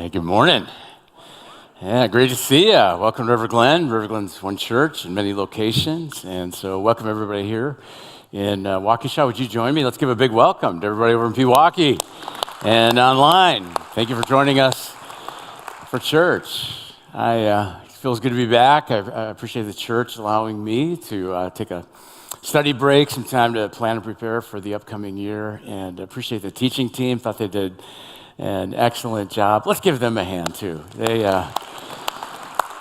Hey, good morning. Yeah, great to see you. Welcome to River Glen. River Glen's one church in many locations. And so welcome everybody here in Waukesha. Would you join me? Let's give a big welcome to everybody over in Pewaukee and online. Thank you for joining us for church. It feels good to be back. I appreciate the church allowing me to take a study break, some time to plan and prepare for the upcoming year, and appreciate the teaching team. Thought they did an excellent job. Let's give them a hand too. They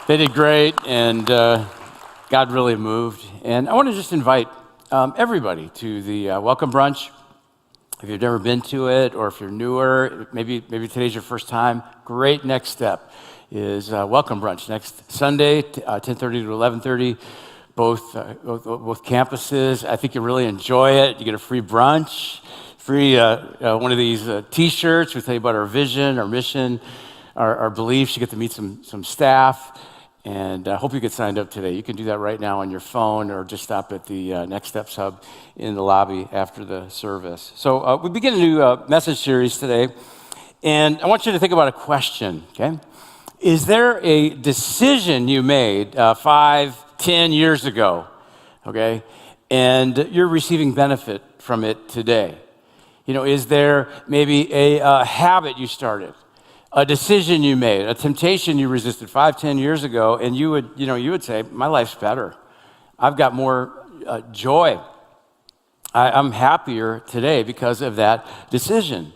did great, and God really moved. And I want to just invite everybody to the welcome brunch. If you've never been to it, or if you're newer, maybe today's your first time. Great next step is welcome brunch next Sunday, 10:30 to 11:30. Both campuses. I think you'll really enjoy it. You get a free brunch. Free one of these T-shirts. We tell you about our vision, our mission, our beliefs. You get to meet some staff, and I hope you get signed up today. You can do that right now on your phone, or just stop at the Next Steps Hub in the lobby after the service. So we begin a new message series today, and I want you to think about a question. Okay, is there a decision you made 5, 10 years ago? Okay, and you're receiving benefit from it today? You know, is there maybe a habit you started, a decision you made, a temptation you resisted 5, 10 years ago, and you would say, my life's better. I've got more joy. I'm happier today because of that decision.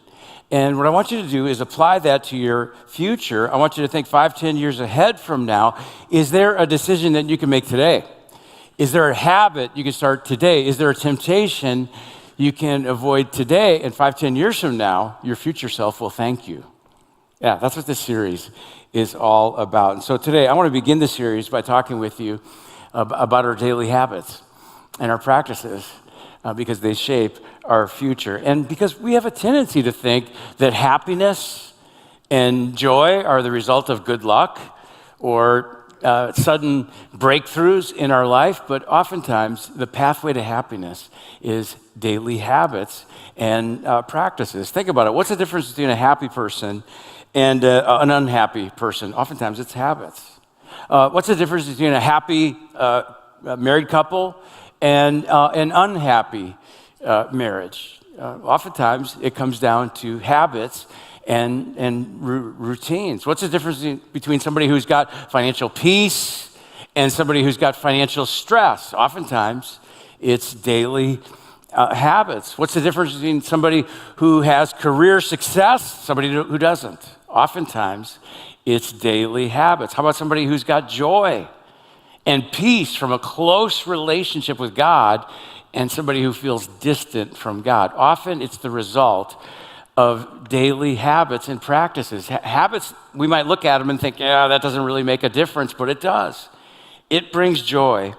And what I want you to do is apply that to your future. I want you to think 5, 10 years ahead from now. Is there a decision that you can make today? Is there a habit you can start today? Is there a temptation you can avoid today, and 5, 10 years from now, your future self will thank you? Yeah, that's what this series is all about. And so today, I want to begin the series by talking with you about our daily habits and our practices, because they shape our future. And because we have a tendency to think that happiness and joy are the result of good luck or sudden breakthroughs in our life, but oftentimes the pathway to happiness is daily habits and practices. Think about it. What's the difference between a happy person and an unhappy person? Oftentimes it's habits. What's the difference between a happy married couple and an unhappy marriage? Oftentimes it comes down to habits and routines. What's the difference between somebody who's got financial peace and somebody who's got financial stress? Oftentimes, it's daily habits. What's the difference between somebody who has career success, somebody who doesn't? Oftentimes, it's daily habits. How about somebody who's got joy and peace from a close relationship with God and somebody who feels distant from God? Often, it's the result of daily habits and practices. Habits, we might look at them and think, yeah, that doesn't really make a difference, but it does. It brings joy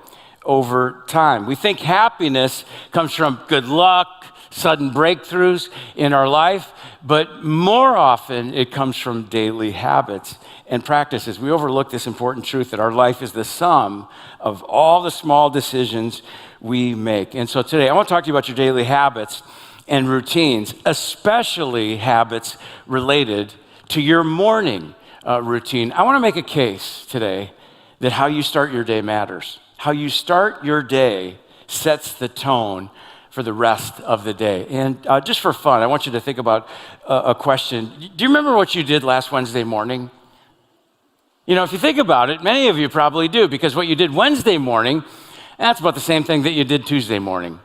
over time. We think happiness comes from good luck, sudden breakthroughs in our life, but more often it comes from daily habits and practices. We overlook this important truth that our life is the sum of all the small decisions we make. And so today, I want to talk to you about your daily habits and routines, especially habits related to your morning routine. I want to make a case today that how you start your day matters. How you start your day sets the tone for the rest of the day. And just for fun, I want you to think about a question. Do you remember what you did last Wednesday morning? You know, if you think about it, many of you probably do, because what you did Wednesday morning, that's about the same thing that you did Tuesday morning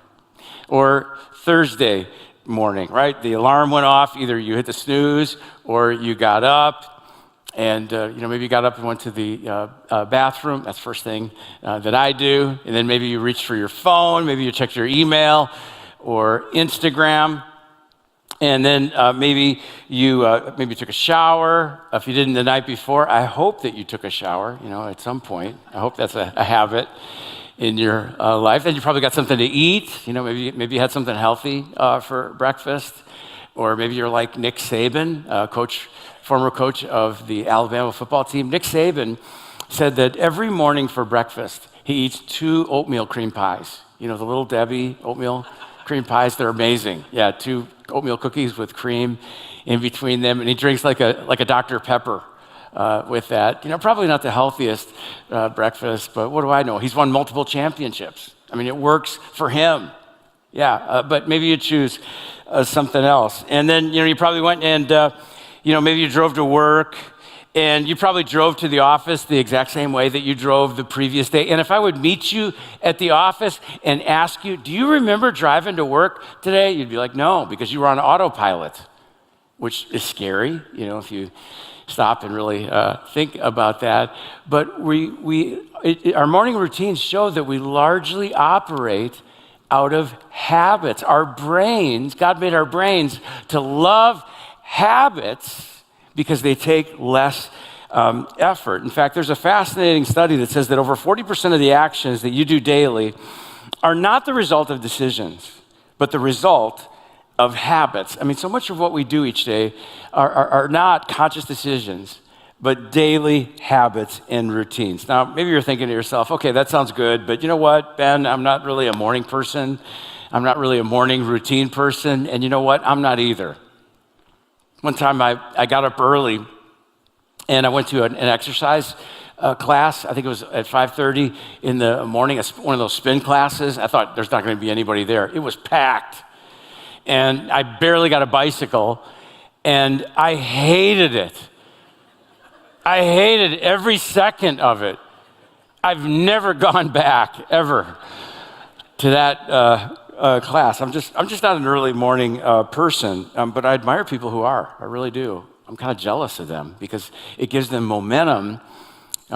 or Thursday morning, right? The alarm went off. Either you hit the snooze or you got up, and maybe you got up and went to the bathroom. That's the first thing that I do. And then maybe you reached for your phone. Maybe you checked your email or Instagram. And then maybe you took a shower. If you didn't the night before, I hope that you took a shower, at some point. I hope that's a habit in your life. Then you probably got something to eat. Maybe you had something healthy for breakfast. Or maybe you're like Nick Saban, former coach of the Alabama football team. Nick Saban said that every morning for breakfast, he eats 2 oatmeal cream pies. The Little Debbie oatmeal cream pies, they're amazing. Yeah, 2 oatmeal cookies with cream in between them, and he drinks like a Dr. Pepper with that. Probably not the healthiest breakfast, but what do I know? He's won multiple championships. I mean, it works for him. Yeah, but maybe you choose something else. And then, you probably went and, maybe you drove to work, and you probably drove to the office the exact same way that you drove the previous day. And if I would meet you at the office and ask you, do you remember driving to work today? You'd be like, no, because you were on autopilot, which is scary, if you stop and really think about that. But our morning routines show that we largely operate out of habits. Our brains, God made our brains to love habits because they take less effort. In fact, there's a fascinating study that says that over 40% of the actions that you do daily are not the result of decisions, but the result of habits. I mean, so much of what we do each day are not conscious decisions, but daily habits and routines. Now, maybe you're thinking to yourself, okay, that sounds good, but you know what, Ben, I'm not really a morning person. I'm not really a morning routine person, and you know what, I'm not either. One time I got up early and I went to an exercise class. I think it was at 5:30 in the morning, one of those spin classes. I thought there's not going to be anybody there. It was packed. And I barely got a bicycle, and I hated it. I hated every second of it. I've never gone back, ever, to that class. I'm just not an early morning person, but I admire people who are. I really do. I'm kind of jealous of them because it gives them momentum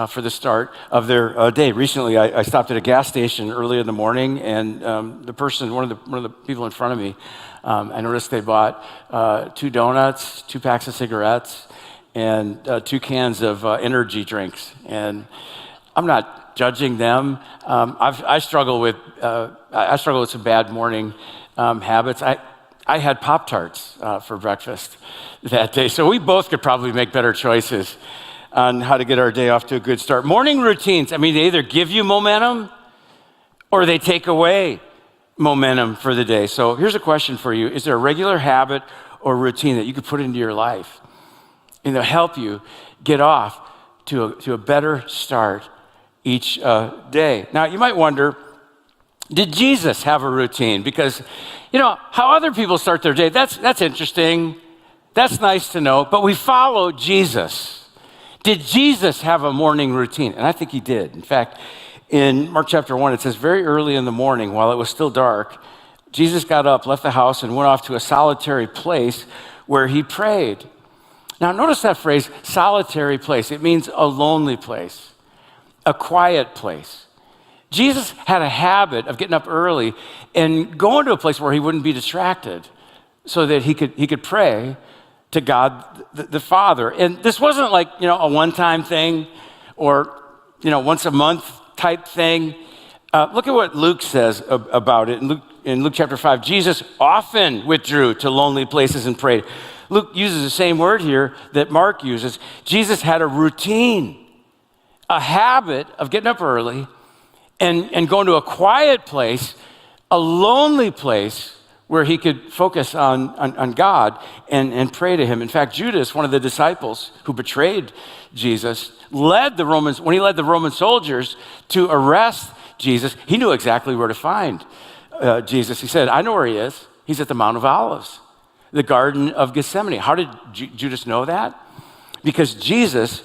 for the start of their day. Recently, I stopped at a gas station early in the morning, and the person, one of the people in front of me, I noticed they bought 2 donuts, 2 packs of cigarettes, and 2 cans of energy drinks. And I'm not judging them. I struggle with some bad morning habits. I had Pop-Tarts for breakfast that day, so we both could probably make better choices on how to get our day off to a good start. Morning routines, I mean, they either give you momentum or they take away momentum for the day. So here's a question for you. Is there a regular habit or routine that you could put into your life and they'll help you get off to a better start each day? Now, you might wonder, did Jesus have a routine? Because, how other people start their day, that's interesting. That's nice to know, but we follow Jesus. Did Jesus have a morning routine? And I think he did. In fact, in Mark chapter 1, it says, very early in the morning, while it was still dark, Jesus got up, left the house, and went off to a solitary place where he prayed. Now, notice that phrase, solitary place. It means a lonely place, a quiet place. Jesus had a habit of getting up early and going to a place where he wouldn't be distracted so that he could pray to God the Father. And this wasn't like, a one-time thing or, once a month type thing. Look at what Luke says about it. In Luke chapter 5, Jesus often withdrew to lonely places and prayed. Luke uses the same word here that Mark uses. Jesus had a routine, a habit of getting up early and going to a quiet place, a lonely place where he could focus on God and pray to him. In fact, Judas, one of the disciples who betrayed Jesus, when he led the Roman soldiers to arrest Jesus, he knew exactly where to find Jesus. He said, I know where he is. He's at the Mount of Olives, the Garden of Gethsemane. How did Judas know that? Because Jesus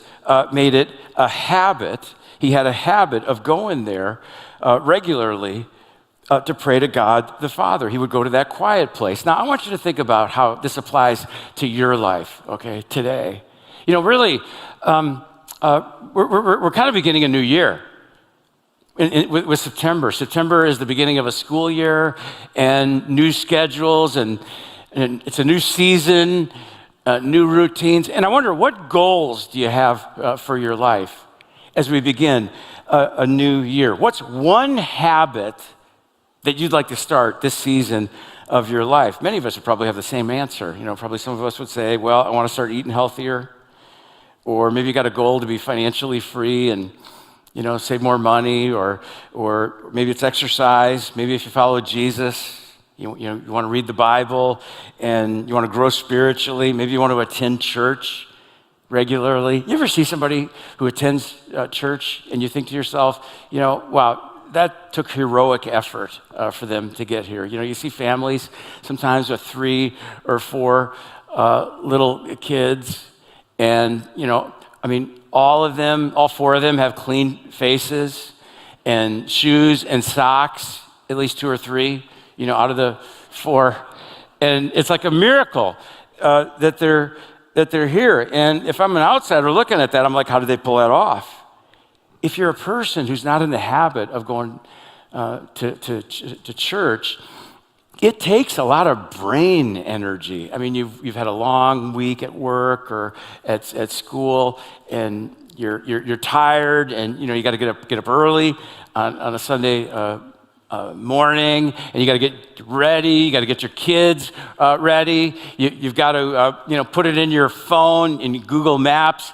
made it a habit. He had a habit of going there regularly to pray to God the Father. He would go to that quiet place. Now, I want you to think about how this applies to your life, okay, today. Really, we're kind of beginning a new year with September. September is the beginning of a school year and new schedules, and it's a new season, new routines. And I wonder, what goals do you have for your life as we begin a new year? What's one habit that you'd like to start this season of your life? Many of us would probably have the same answer. Probably some of us would say, well, I want to start eating healthier. Or maybe you got a goal to be financially free and, save more money. Or maybe it's exercise. Maybe if you follow Jesus, You want to read the Bible and you want to grow spiritually. Maybe you want to attend church regularly. You ever see somebody who attends church and you think to yourself, wow, that took heroic effort for them to get here. You see families sometimes with 3 or 4 little kids, and all 4 of them have clean faces and shoes and socks, at least 2 or 3, out of the 4. And it's like a miracle that they're here. And if I'm an outsider looking at that, I'm like, how did they pull that off? If you're a person who's not in the habit of going to church, it takes a lot of brain energy. I mean, you've had a long week at work or at school, and you're tired, and you got to get up early on a Sunday morning, and you got to get ready. You got to get your kids ready. You've got to put it in your phone in Google Maps.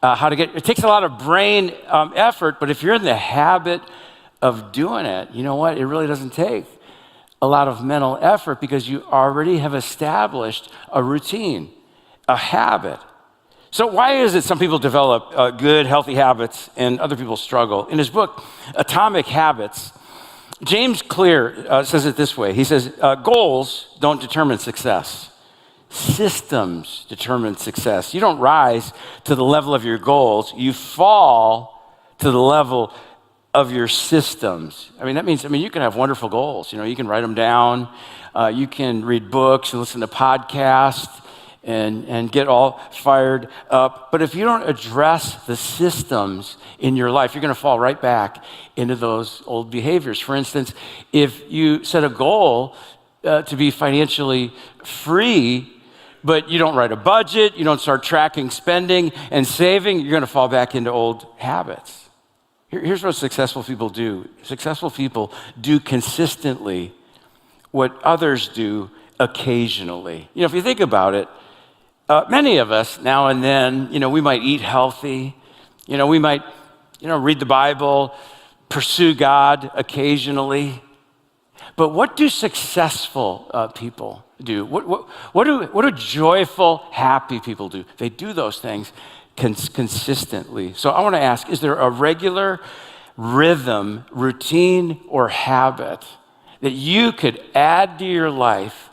It takes a lot of brain effort, but if you're in the habit of doing it, you know what? It really doesn't take a lot of mental effort because you already have established a routine, a habit. So why is it some people develop good, healthy habits and other people struggle? In his book, Atomic Habits, James Clear says it this way. He says, goals don't determine success. Systems determine success. You don't rise to the level of your goals. You fall to the level of your systems. That means you can have wonderful goals. You can write them down. You can read books and listen to podcasts and get all fired up. But if you don't address the systems in your life, you're going to fall right back into those old behaviors. For instance, if you set a goal to be financially free, but you don't write a budget, you don't start tracking spending and saving, you're going to fall back into old habits. Here's what successful people do. Successful people do consistently what others do occasionally. If you think about it, many of us now and then, we might eat healthy, we might, read the Bible, pursue God occasionally. But what do successful people do? What do joyful, happy people do? They do those things consistently. So I want to ask, is there a regular rhythm, routine, or habit that you could add to your life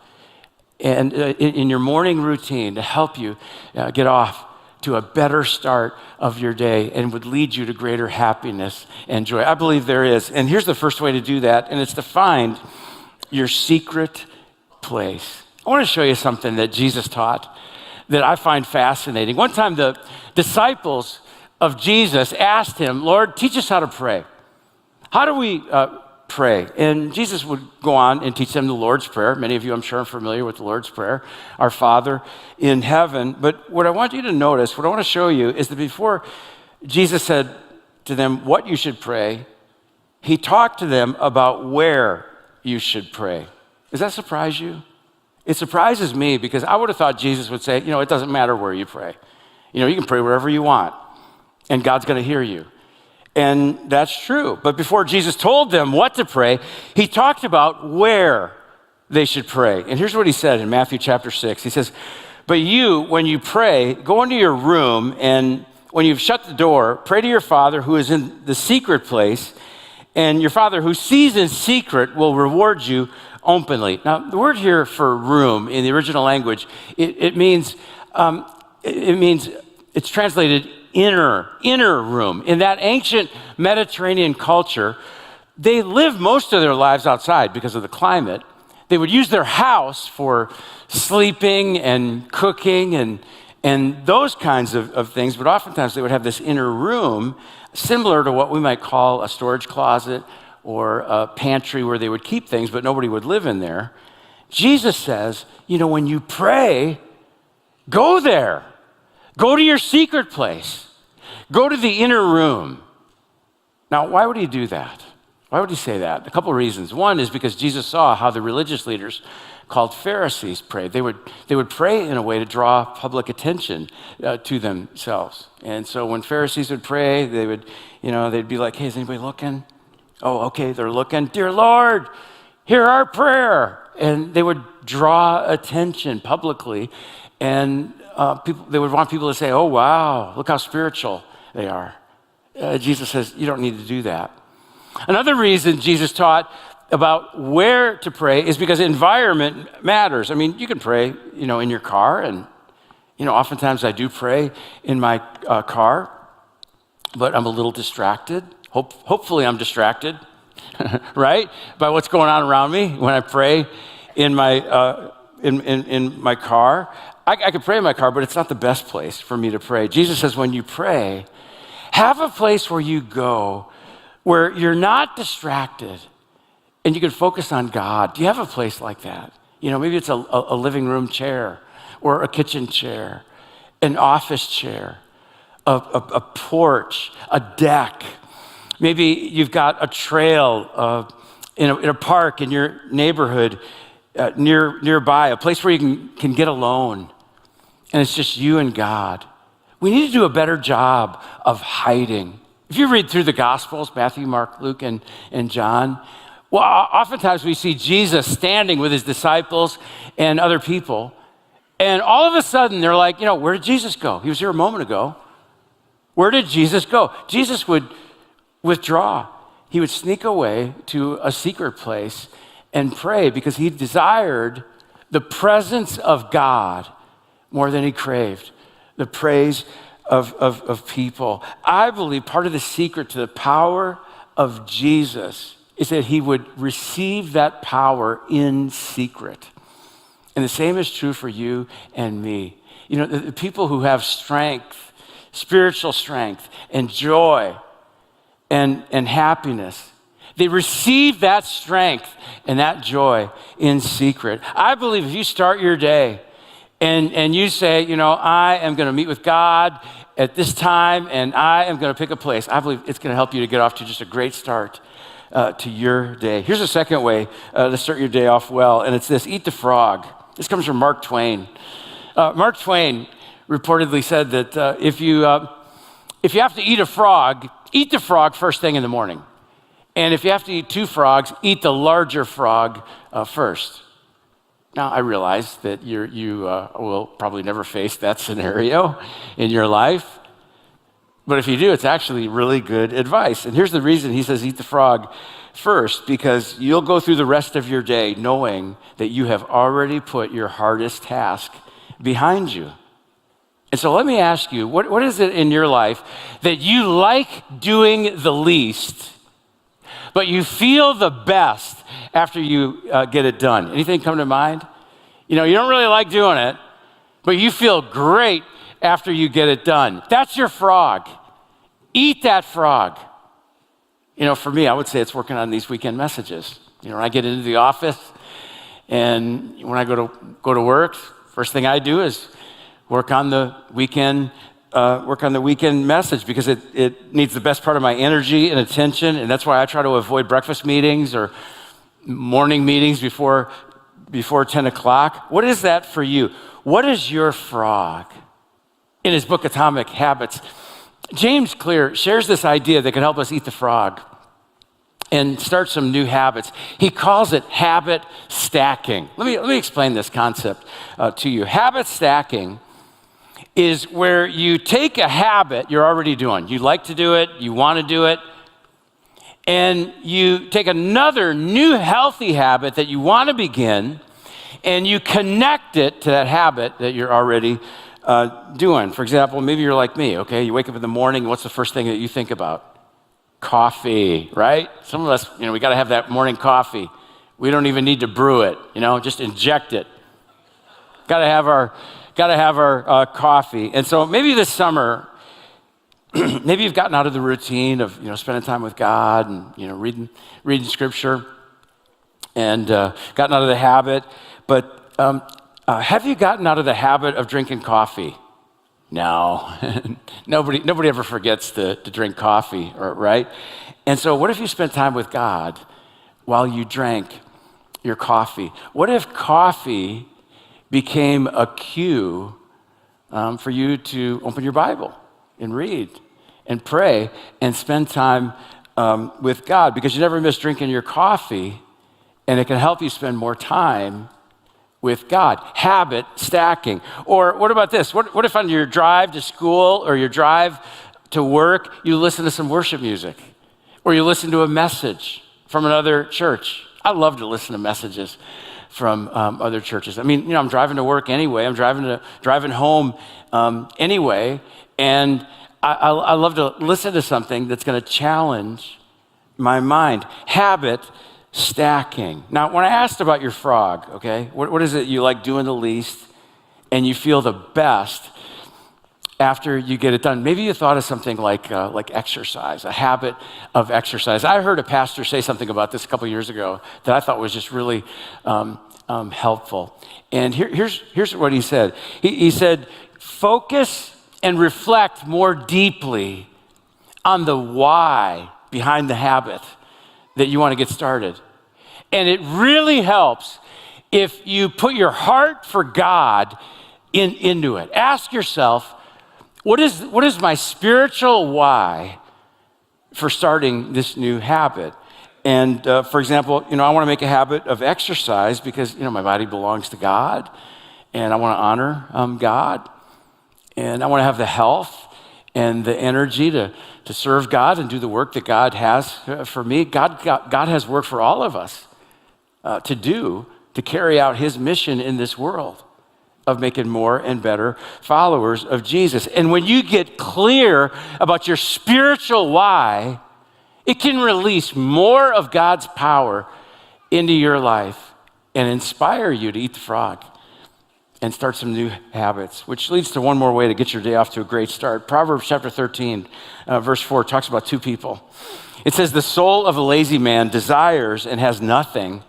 and in your morning routine to help you get off to a better start of your day and would lead you to greater happiness and joy? I believe there is. And here's the first way to do that, and it's to find your secret place. I want to show you something that Jesus taught that I find fascinating. One time the disciples of Jesus asked him, Lord, teach us how to pray. How do we pray? And Jesus would go on and teach them the Lord's Prayer. Many of you, I'm sure, are familiar with the Lord's Prayer, our Father in heaven. But what I want you to notice, what I want to show you is that before Jesus said to them what you should pray, he talked to them about where you should pray. Does that surprise you? It surprises me because I would have thought Jesus would say, it doesn't matter where you pray. You can pray wherever you want, and God's going to hear you. And that's true. But before Jesus told them what to pray, he talked about where they should pray. And here's what he said in Matthew chapter 6. He says, but you, when you pray, go into your room, and when you've shut the door, pray to your Father who is in the secret place, and your Father who sees in secret will reward you openly. Now, the word here for room in the original language, it means it's translated inner room. In that ancient Mediterranean culture, they lived most of their lives outside because of the climate. They would use their house for sleeping and cooking and those kinds of things, but oftentimes they would have this inner room similar to what we might call a storage closet or a pantry where they would keep things, but nobody would live in there. Jesus says, when you pray, go there. Go to your secret place. Go to the inner room. Now, why would he do that? Why would he say that? A couple of reasons. One is because Jesus saw how the religious leaders called Pharisees prayed. They would pray in a way to draw public attention to themselves. And so when Pharisees would pray, they'd be like, hey, is anybody looking? Oh, okay, they're looking. Dear Lord, hear our prayer. And they would draw attention publicly, and they would want people to say, oh, wow, look how spiritual they are. Jesus says, you don't need to do that. Another reason Jesus taught about where to pray is because environment matters. I mean, you can pray, in your car, and, oftentimes I do pray in my car, but I'm a little distracted. Hopefully I'm distracted, right, by what's going on around me when I pray in my in my car. I can pray in my car, but it's not the best place for me to pray. Jesus says, when you pray, have a place where you go where you're not distracted and you can focus on God. Do you have a place like that? Maybe it's a living room chair or a kitchen chair, an office chair, a porch, a deck. Maybe you've got a trail in a park in your neighborhood nearby, a place where you can get alone, and it's just you and God. We need to do a better job of hiding. If you read through the Gospels, Matthew, Mark, Luke, and John, well, oftentimes we see Jesus standing with his disciples and other people, and all of a sudden they're like, where did Jesus go? He was here a moment ago. Where did Jesus go? Jesus would withdraw. He would sneak away to a secret place and pray because he desired the presence of God more than he craved the praise of people. I believe part of the secret to the power of Jesus is that he would receive that power in secret. And the same is true for you and me. The people who have strength, spiritual strength, and joy, and happiness, they receive that strength and that joy in secret. I believe if you start your day and you say, I am going to meet with God at this time and I am going to pick a place, I believe it's going to help you to get off to just a great start to your day. Here's a second way to start your day off well, and it's this: eat the frog. This comes from Mark Twain. Mark Twain reportedly said that if you have to eat the frog first thing in the morning. And if you have to eat 2 frogs, eat the larger frog first. Now, I realize that you will probably never face that scenario in your life. But if you do, it's actually really good advice. And here's the reason he says eat the frog first: because you'll go through the rest of your day knowing that you have already put your hardest task behind you. And so let me ask you, what is it in your life that you like doing the least, but you feel the best after you get it done? Anything come to mind? You don't really like doing it, but you feel great after you get it done. That's your frog. Eat that frog. For me, I would say it's working on these weekend messages. When I get into the office and when I go to work, first thing I do is work on the weekend message, because it needs the best part of my energy and attention, and that's why I try to avoid breakfast meetings or morning meetings before 10 o'clock. What is that for you? What is your frog? In his book, Atomic Habits, James Clear shares this idea that can help us eat the frog and start some new habits. He calls it habit stacking. Let me explain this concept to you. Habit stacking is where you take a habit you're already doing. You like to do it, you want to do it, and you take another new healthy habit that you want to begin, and you connect it to that habit that you're already doing. For example, maybe you're like me, okay? You wake up in the morning, what's the first thing that you think about? Coffee, right? Some of us, we got to have that morning coffee. We don't even need to brew it, just inject it. Got to have our coffee. And so maybe this summer, maybe you've gotten out of the routine of spending time with God and reading scripture, and gotten out of the habit. But have you gotten out of the habit of drinking coffee? No, nobody ever forgets to drink coffee, right? And so what if you spent time with God while you drank your coffee? What if coffee became a cue for you to open your Bible and read and pray and spend time with God? Because you never miss drinking your coffee and it can help you spend more time with God. Habit stacking. Or what about this? What if on your drive to school or your drive to work, you listen to some worship music, or you listen to a message from another church? I love to listen to messages from other churches. I mean, I'm driving to work anyway. I'm driving home anyway, and I love to listen to something that's going to challenge my mind. Habit stacking. Now, when I asked about your frog, okay, what is it you like doing the least and you feel the best after you get it done? Maybe you thought of something like exercise, a habit of exercise. I heard a pastor say something about this a couple years ago that I thought was just really helpful. And here's what he said. He said, focus and reflect more deeply on the why behind the habit that you want to get started. And it really helps if you put your heart for God into it. Ask yourself, what is my spiritual why for starting this new habit? And for example, I want to make a habit of exercise because, my body belongs to God, and I want to honor God, and I want to have the health and the energy to serve God and do the work that God has for me. God has work for all of us to do to carry out his mission in this world of making more and better followers of Jesus. And when you get clear about your spiritual why, it can release more of God's power into your life and inspire you to eat the frog and start some new habits, which leads to one more way to get your day off to a great start. Proverbs chapter 13, verse 4 talks about two people. It says, the soul of a lazy man desires and has nothing,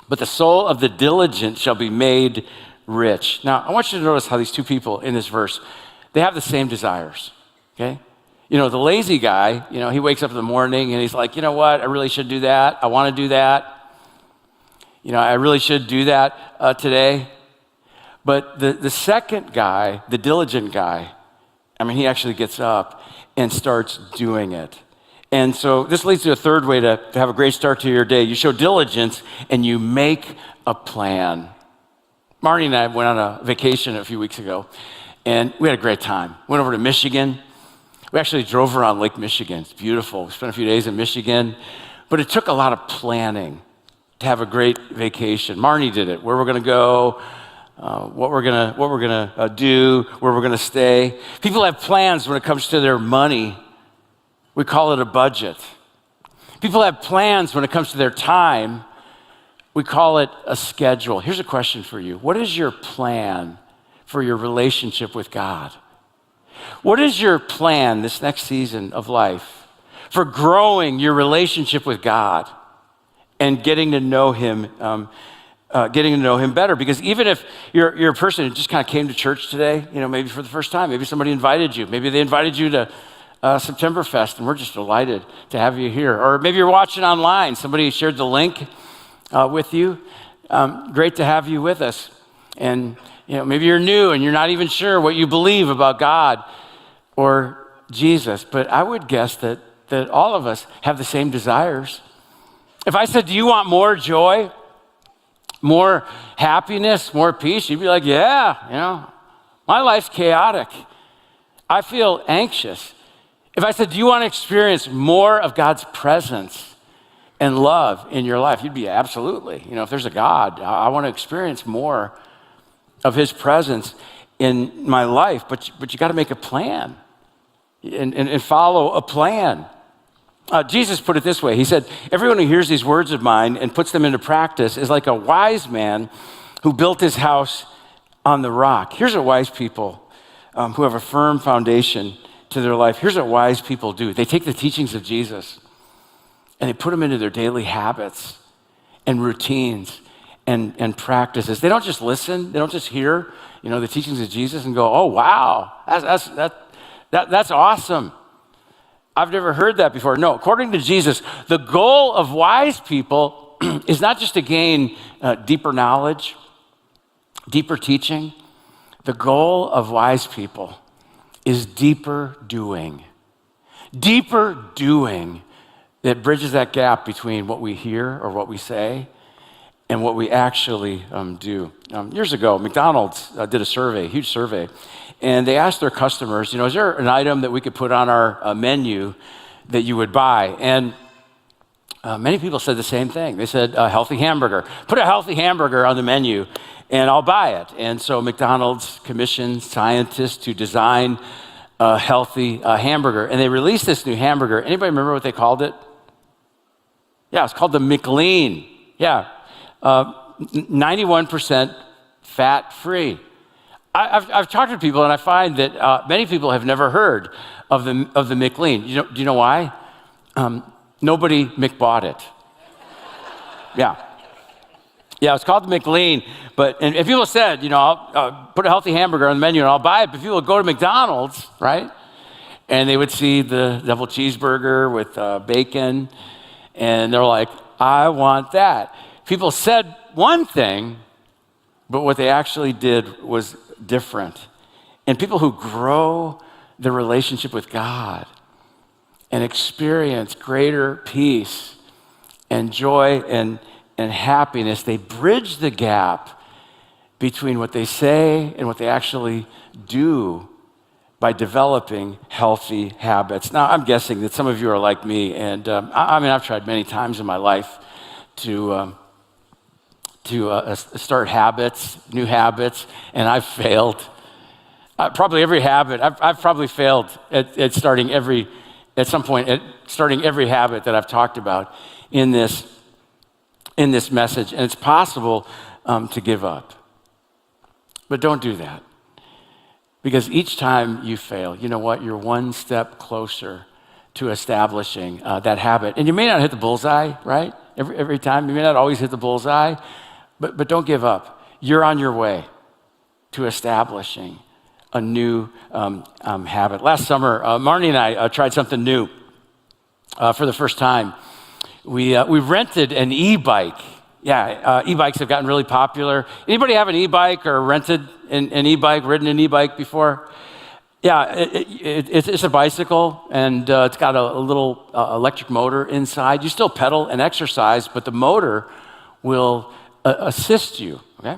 but the soul of the diligent shall be made rich. Now, I want you to notice how these two people in this verse, they have the same desires, okay? The lazy guy, he wakes up in the morning and he's like, you know what? I really should do that. I want to do that. I really should do that today. But the second guy, the diligent guy, he actually gets up and starts doing it. And so this leads to a third way to have a great start to your day. You show diligence and you make a plan. Marnie and I went on a vacation a few weeks ago, and we had a great time. Went over to Michigan. We actually drove around Lake Michigan. It's beautiful. We spent a few days in Michigan, but it took a lot of planning to have a great vacation. Marnie did it. Where we're going to go, what we're gonna do, where we're gonna stay. People have plans when it comes to their money. We call it a budget. People have plans when it comes to their time. We call it a schedule. Here's a question for you. What is your plan for your relationship with God? What is your plan this next season of life for growing your relationship with God and getting to know him better? Because even if you're a person who just kind of came to church today, maybe for the first time, maybe somebody invited you, maybe they invited you to Septemberfest, and we're just delighted to have you here. Or maybe you're watching online, somebody shared the link with you. Great to have you with us. And maybe you're new and you're not even sure what you believe about God or Jesus, but I would guess that all of us have the same desires. If I said, do you want more joy, more happiness, more peace? You'd be like, yeah, my life's chaotic. I feel anxious. If I said, do you want to experience more of God's presence and love in your life? You'd be absolutely. If there's a God, I want to experience more of his presence in my life. But you got to make a plan and follow a plan. Jesus put it this way. He said, everyone who hears these words of mine and puts them into practice is like a wise man who built his house on the rock. Here's what wise people who have a firm foundation to their life. Here's what wise people do. They take the teachings of Jesus and they put them into their daily habits and routines and practices. They don't just listen. They don't just hear, the teachings of Jesus and go, oh, wow, that's awesome. I've never heard that before. No, according to Jesus, the goal of wise people is not just to gain deeper knowledge, deeper teaching. The goal of wise people is deeper doing. Deeper doing that bridges that gap between what we hear or what we say and what we actually do. Years ago, McDonald's did a survey, a huge survey, and they asked their customers, is there an item that we could put on our menu that you would buy? And many people said the same thing. They said, a healthy hamburger. Put a healthy hamburger on the menu, and I'll buy it. And so McDonald's commissioned scientists to design a healthy hamburger, and they released this new hamburger. Anybody remember what they called it? Yeah, it's called the McLean. Yeah, 91% fat-free. I've talked to people, and I find that many people have never heard of the McLean. Do you know why? Nobody McBought it. Yeah. Yeah, it's called the McLean, and people said, I'll put a healthy hamburger on the menu and I'll buy it, but people would go to McDonald's, right? And they would see the double cheeseburger with bacon, and they're like, I want that. People said one thing, but what they actually did was different. And people who grow their relationship with God and experience greater peace and joy and happiness, they bridge the gap between what they say and what they actually do by developing healthy habits. Now, I'm guessing that some of you are like me, and I've tried many times in my life to start habits, new habits, and I've failed. Probably every habit, I've probably failed at starting every habit that I've talked about in this message, and it's possible to give up. But don't do that. Because each time you fail, you know what? You're one step closer to establishing that habit. And you may not hit the bullseye, right? Every time. You may not always hit the bullseye, but don't give up. You're on your way to establishing a new habit. Last summer, Marnie and I tried something new for the first time. We rented an e-bike. Yeah, e-bikes have gotten really popular. Anybody have an e-bike or rented an e-bike, ridden an e-bike before? Yeah, it's a bicycle, and it's got a little electric motor inside. You still pedal and exercise, but the motor will assist you, okay?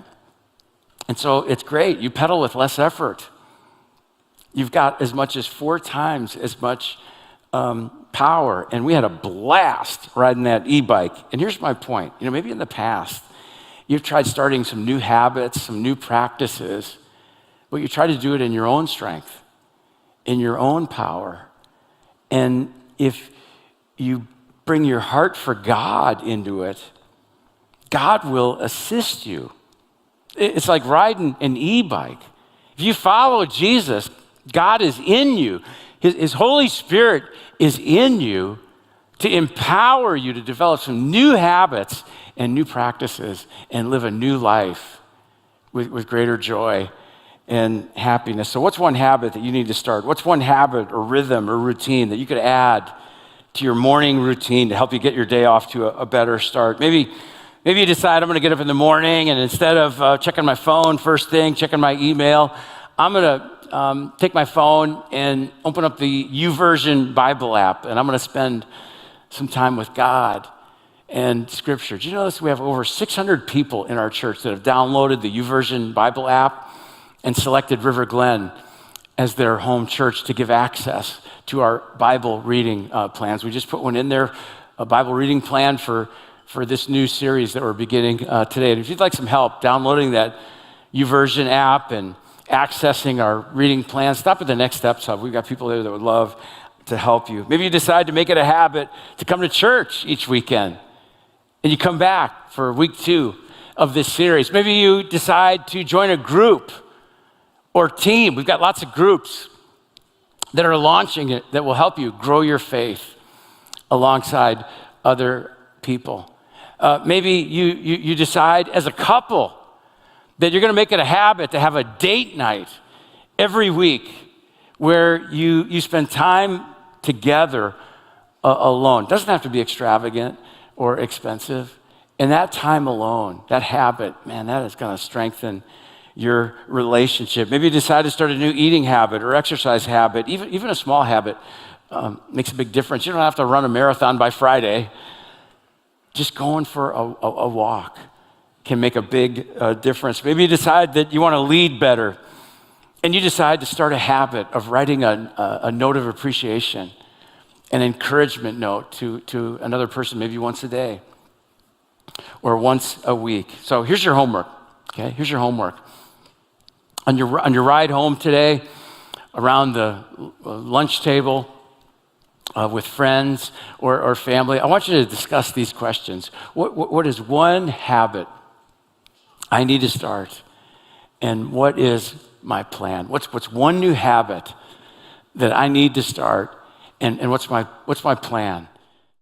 And so it's great. You pedal with less effort. You've got as much as 4 times as much power, and we had a blast riding that e-bike. And here's my point. Maybe in the past, you've tried starting some new habits, some new practices, but you try to do it in your own strength, in your own power. And if you bring your heart for God into it, God will assist you. It's like riding an e-bike. If you follow Jesus, God is in you. His Holy Spirit is in you to empower you to develop some new habits and new practices and live a new life with greater joy and happiness. So what's one habit that you need to start? What's one habit or rhythm or routine that you could add to your morning routine to help you get your day off to a better start? Maybe you decide, I'm going to get up in the morning, and instead of checking my phone first thing, checking my email, I'm going to take my phone and open up the YouVersion Bible app, and I'm going to spend some time with God and Scripture. Do you know this? We have over 600 people in our church that have downloaded the YouVersion Bible app and selected River Glen as their home church to give access to our Bible reading plans. We just put one in there, a Bible reading plan for this new series that we're beginning today. And if you'd like some help downloading that YouVersion app and accessing our reading plan, stop at the Next Steps Hub. We've got people there that would love to help you. Maybe you decide to make it a habit to come to church each weekend, and you come back for week 2 of this series. Maybe you decide to join a group or team. We've got lots of groups that are launching it that will help you grow your faith alongside other people. Maybe you decide as a couple that you're going to make it a habit to have a date night every week where you spend time together alone. It doesn't have to be extravagant or expensive. And that time alone, that habit, man, that is going to strengthen your relationship. Maybe you decide to start a new eating habit or exercise habit. Even a small habit makes a big difference. You don't have to run a marathon by Friday. Just going for a walk can make a big difference. Maybe you decide that you want to lead better, and you decide to start a habit of writing a note of appreciation, an encouragement note to another person, maybe once a day or once a week. So here's your homework, okay? Here's your homework. On your ride home today, around the lunch table, with friends or family, I want you to discuss these questions. What is one habit I need to start? And what is my plan? What's one new habit that I need to start? And what's my plan?